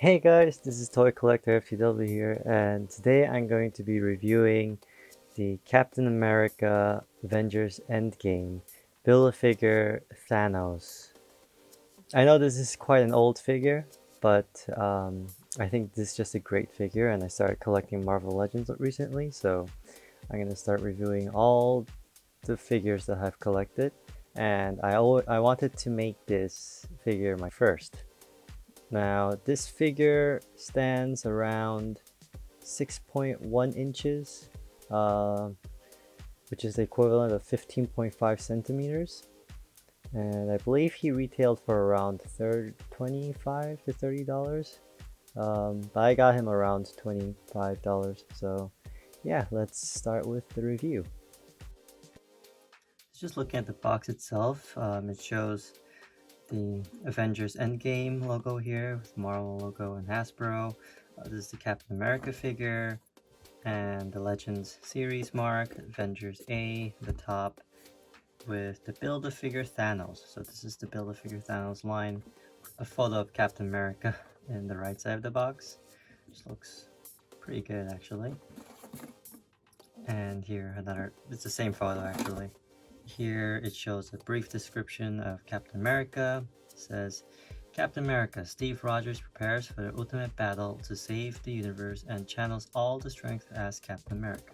Hey guys, this is ToyCollectorFTW here, and today I'm going to be reviewing the Captain America Avengers Endgame Build-A-Figure Thanos. I know this is quite an old figure, but I think this is just a great figure, and I started collecting Marvel Legends recently, so I'm going to start reviewing all the figures that I've collected, and I wanted to make this figure my first. Now, this figure stands around 6.1 inches, uh, which is the equivalent of 15.5 centimeters. And I believe he retailed for around 25 to $30. But I got him around $25. So, yeah, let's start with the review. Just looking at the box itself, it shows the Avengers Endgame logo here with Marvel logo and Hasbro. This is the Captain America figure and the Legends series mark, Avengers A, the top, with the Build-A-Figure Thanos. So this is the Build-A-Figure Thanos line. A photo of Captain America in the right side of the box. Which looks pretty good actually. And here it's the same photo actually. Here it shows a brief description of Captain America. It says, Captain America, Steve Rogers prepares for the ultimate battle to save the universe and channels all the strength as Captain America.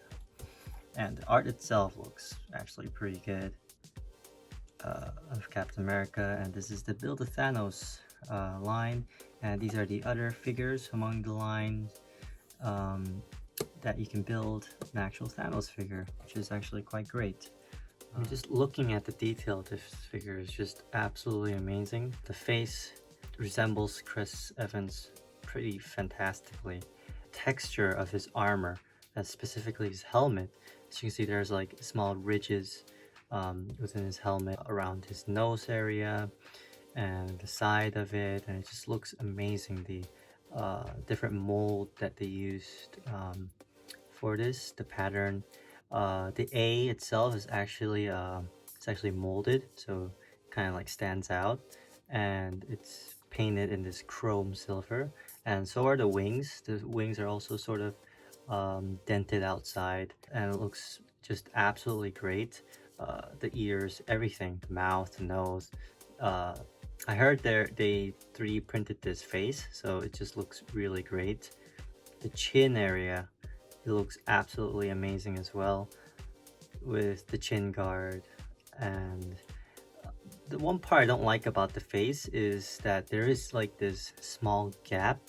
And the art itself looks actually pretty good of Captain America. And this is the Build a Thanos line. And these are the other figures among the lines that you can build an actual Thanos figure, which is actually quite great. Just looking at the detail of this figure is just absolutely amazing. The face resembles Chris Evans pretty fantastically. Texture of his armor, specifically his helmet, as you can see there's like small ridges within his helmet around his nose area and the side of it, and it just looks amazing. The different mold that they used for this, the pattern. The A itself is actually it's actually molded, so kind of like stands out, and it's painted in this chrome silver. And so are the wings. The wings are also sort of dented outside, and it looks just absolutely great. The ears, everything, the mouth, the nose. I heard they 3D printed this face, so it just looks really great. The chin area, it looks absolutely amazing as well with the chin guard. And the one part I don't like about the face is that there is like this small gap,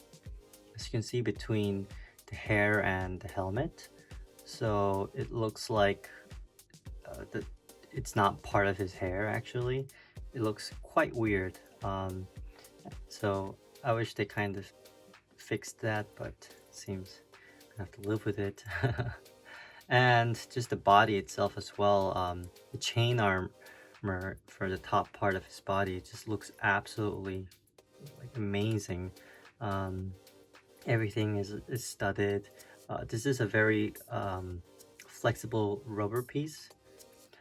as you can see, between the hair and the helmet. So it looks like it's not part of his hair actually. It looks quite weird. So I wish they kind of fixed that, but it seems I have to live with it. And just the body itself as well. The chain armor for the top part of his body just looks absolutely like amazing. Everything is studded. This is a very flexible rubber piece.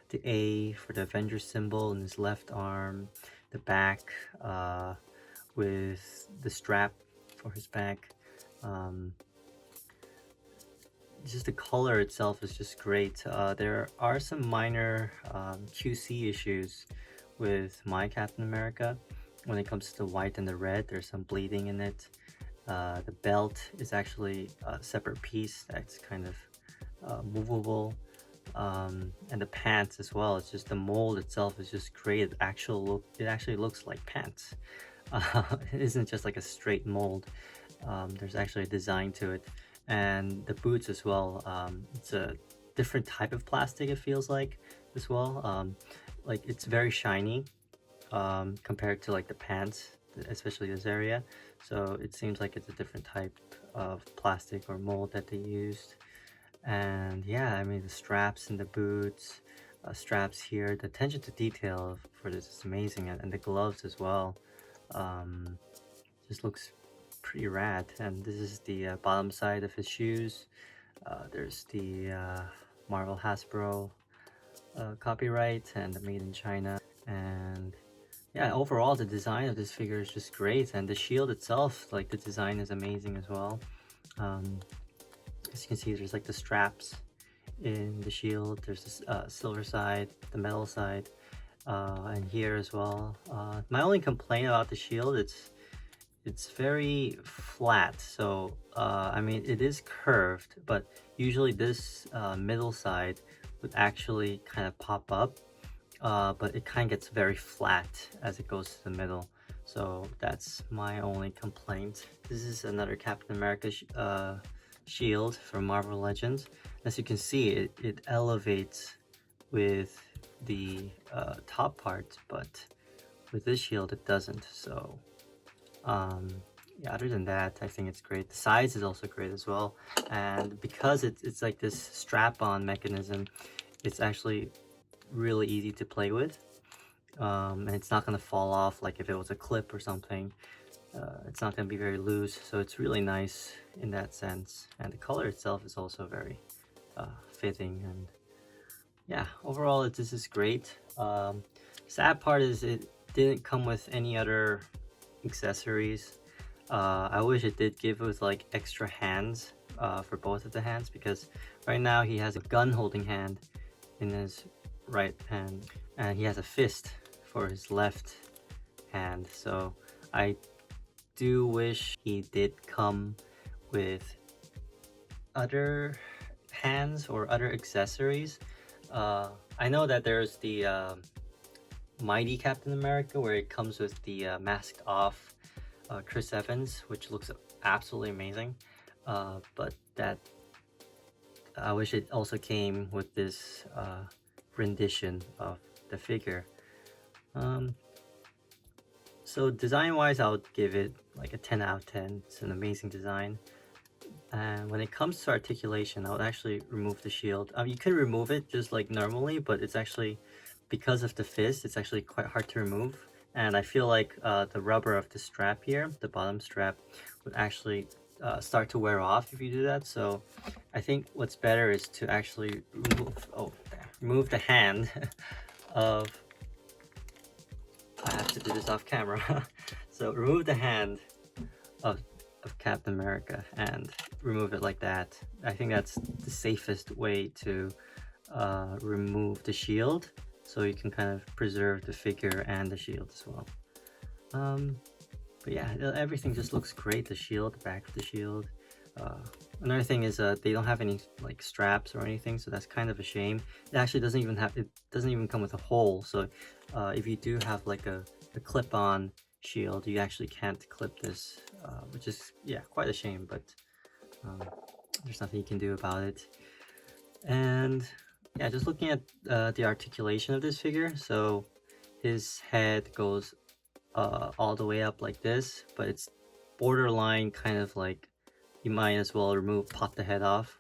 The A for the Avengers symbol in his left arm, the back with the strap for his back. Just the color itself is just great. There are some minor QC issues with my Captain America. When it comes to the white and the red, there's some bleeding in it. The belt is actually a separate piece that's kind of movable. And the pants as well. It's just the mold itself is just great. It actually looks like pants. It isn't just like a straight mold. There's actually a design to it. And the boots as well, it's a different type of plastic, it feels like, as well. Like it's very shiny compared to like the pants, especially this area. So it seems like it's a different type of plastic or mold that they used. And yeah, I mean the straps in the boots, straps here, the attention to detail for this is amazing. And the gloves as well, just looks pretty rad. And this is the bottom side of his shoes. There's the Marvel Hasbro copyright and the made in China. And yeah, overall the design of this figure is just great, and the shield itself, like the design is amazing as well. As you can see, there's like the straps in the shield. There's this silver side, the metal side, and here as well. My only complaint about the shield, it's very flat. So I mean, it is curved, but usually this middle side would actually kind of pop up, but it kind of gets very flat as it goes to the middle. So that's my only complaint. This is another Captain America shield from Marvel Legends. As you can see, it elevates with the top part, but with this shield it doesn't. So yeah, other than that, I think it's great. The size is also great as well, and because it's like this strap-on mechanism, it's actually really easy to play with, and it's not going to fall off like if it was a clip or something. It's not going to be very loose, so it's really nice in that sense, and the color itself is also very fitting. And yeah, overall this is great. Sad part is it didn't come with any other accessories. I wish it did give with like extra hands for both of the hands, because right now he has a gun holding hand in his right hand and he has a fist for his left hand. So I do wish he did come with other hands or other accessories. I know that there's the Mighty Captain America where it comes with the masked off Chris Evans, which looks absolutely amazing, but that I wish it also came with this rendition of the figure. So design wise, I would give it like a 10 out of 10. It's an amazing design. And when it comes to articulation, I would actually remove the shield. You could remove it just like normally, but it's actually, because of the fist, it's actually quite hard to remove. And I feel like the rubber of the strap here, the bottom strap, would actually start to wear off if you do that. So I think what's better is to actually remove the hand of, I have to do this off camera. So remove the hand of Captain America and remove it like that. I think that's the safest way to remove the shield, so you can kind of preserve the figure and the shield as well. But yeah, everything just looks great. The shield, the back of the shield. Another thing is they don't have any like straps or anything, so that's kind of a shame. It actually doesn't even come with a hole, so if you do have like a clip-on shield, you actually can't clip this, which is, yeah, quite a shame, but there's nothing you can do about it. And yeah, just looking at the articulation of this figure, so his head goes all the way up like this, but it's borderline kind of like you might as well pop the head off.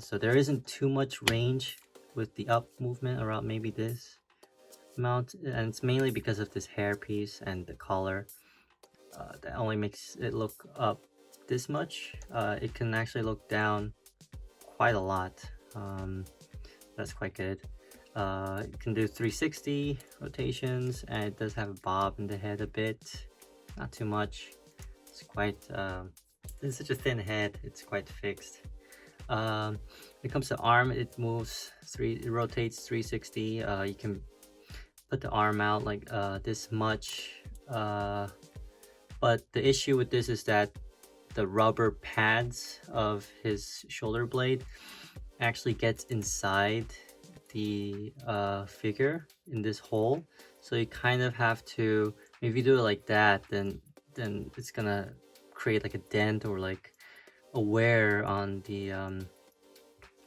So there isn't too much range with the up movement, around maybe this amount, and it's mainly because of this hair piece and the collar that only makes it look up this much. It can actually look down quite a lot. That's quite good. It can do 360 rotations, and it does have a bob in the head a bit, not too much. It's quite it's such a thin head, it's quite fixed. When it comes to arm, it rotates 360. You can put the arm out like this much, but the issue with this is that the rubber pads of his shoulder blade actually gets inside the figure in this hole, so you kind of have to, if you do it like that, then it's gonna create like a dent or like a wear on the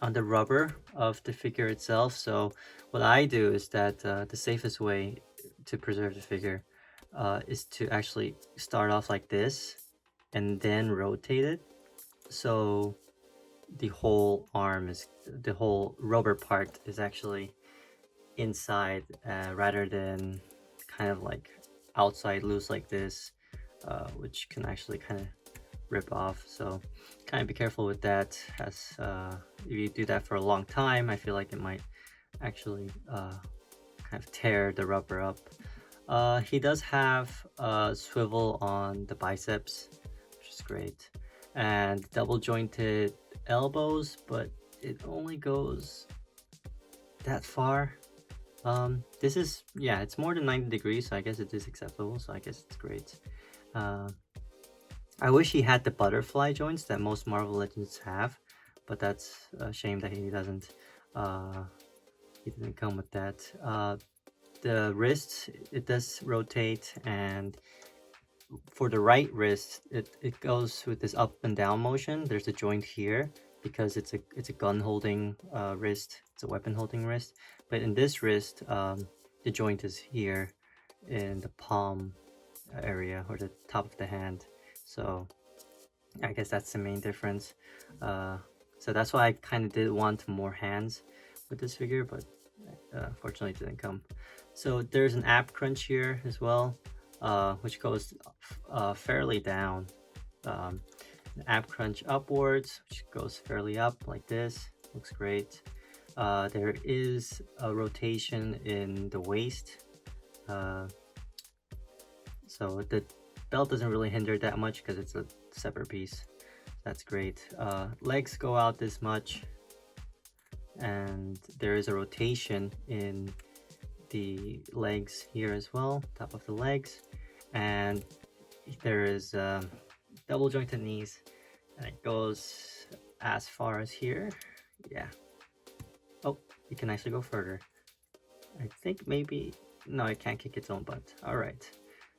rubber of the figure itself. So what I do is that the safest way to preserve the figure is to actually start off like this and then rotate it, so the whole the whole rubber part is actually inside, rather than kind of like outside loose like this, which can actually kind of rip off. So kind of be careful with that, as if you do that for a long time, I feel like it might actually kind of tear the rubber up. He does have a swivel on the biceps, which is great, and double jointed elbows, but it only goes that far. This is, yeah, it's more than 90 degrees, so I guess it is acceptable, so I guess it's great. I wish he had the butterfly joints that most Marvel Legends have, but that's a shame that he doesn't. He didn't come with that. The wrist, it does rotate, and for the right wrist, it goes with this up and down motion. There's a joint here because it's a gun holding wrist. It's a weapon holding wrist. But in this wrist, the joint is here in the palm area or the top of the hand. So I guess that's the main difference. So that's why I kind of did want more hands with this figure, but unfortunately it didn't come. So there's an ab crunch here as well, which goes fairly down. Ab crunch upwards, which goes fairly up like this. Looks great. There is a rotation in the waist. So the belt doesn't really hinder that much because it's a separate piece. That's great. Legs go out this much, and there is a rotation in the legs here as well, top of the legs, and there is double jointed knees, and it goes as far as here. Yeah. Oh, it can actually go further. I think maybe, no, it can't kick its own butt. All right.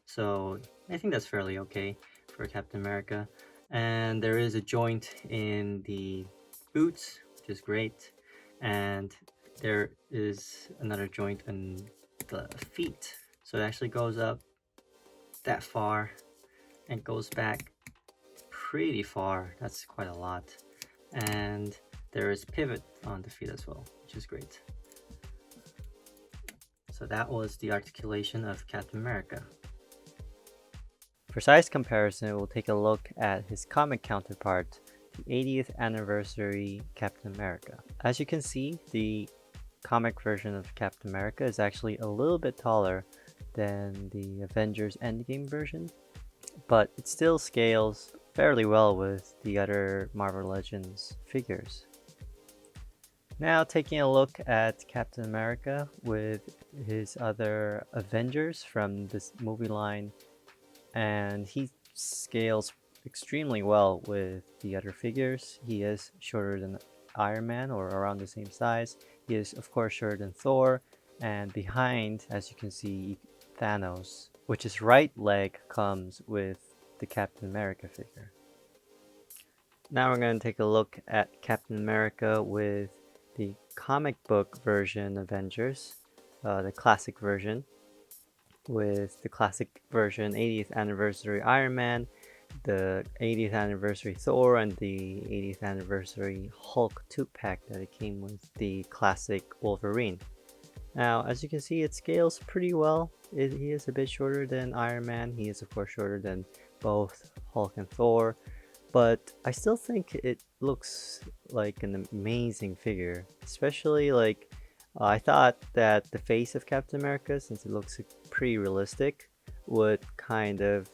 So I think that's fairly okay for Captain America. And there is a joint in the boots, which is great. And there is another joint in the feet. So it actually goes up that far and goes back pretty far. That's quite a lot. And there is pivot on the feet as well, which is great. So that was the articulation of Captain America. For size comparison, we'll take a look at his comic counterpart, the 80th anniversary Captain America. As you can see, the comic version of Captain America is actually a little bit taller than the Avengers Endgame version, but it still scales fairly well with the other Marvel Legends figures. Now taking a look at Captain America with his other Avengers from this movie line, and he scales extremely well with the other figures. He is shorter than Iron Man, or around the same size. He is of course shorter than Thor, and behind, as you can see, Thanos, which his right leg comes with the Captain America figure. Now we're going to take a look at Captain America with the comic book version Avengers, the classic version, with the classic version 80th anniversary Iron Man, the 80th anniversary Thor, and the 80th anniversary Hulk 2-pack that it came with the classic Wolverine. Now, as you can see, it scales pretty well. He is a bit shorter than Iron Man. He is of course shorter than both Hulk and Thor, but I still think it looks like an amazing figure, especially like I thought that the face of Captain America, since it looks pretty realistic, would kind of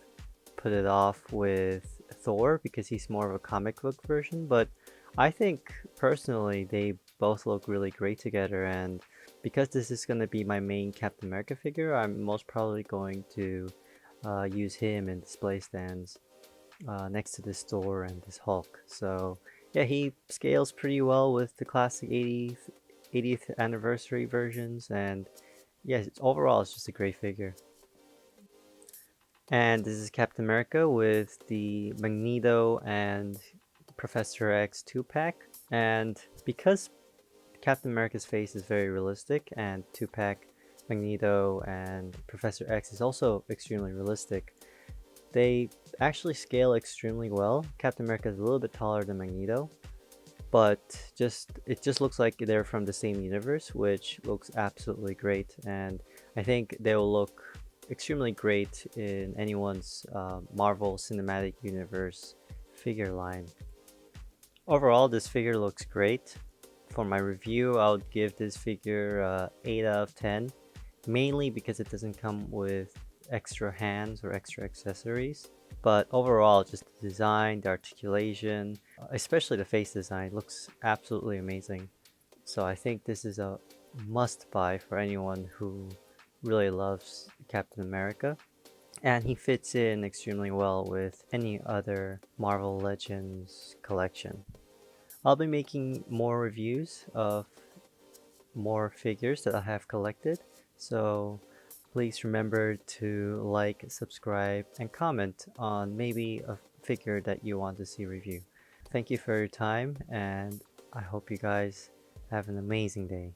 put it off with Thor because he's more of a comic book version, but I think personally they both look really great together, and because this is going to be my main Captain America figure, I'm most probably going to use him in display stands next to this Thor and this Hulk. So yeah, he scales pretty well with the classic 80th anniversary versions, and yes, overall it's just a great figure. And this is Captain America with the Magneto and Professor X 2-pack, and because Captain America's face is very realistic and 2-pack Magneto and Professor X is also extremely realistic, they actually scale extremely well. Captain America is a little bit taller than Magneto, but it just looks like they're from the same universe, which looks absolutely great, and I think they will look extremely great in anyone's Marvel Cinematic Universe figure line. Overall, this figure looks great. For my review, I would give this figure 8 out of 10. mainly because it doesn't come with extra hands or extra accessories. But overall, just the design, the articulation, especially the face design, looks absolutely amazing. So I think this is a must buy for anyone who really loves Captain America. And he fits in extremely well with any other Marvel Legends collection. I'll be making more reviews of more figures that I have collected, so please remember to like, subscribe, and comment on maybe a figure that you want to see review. Thank you for your time, and I hope you guys have an amazing day.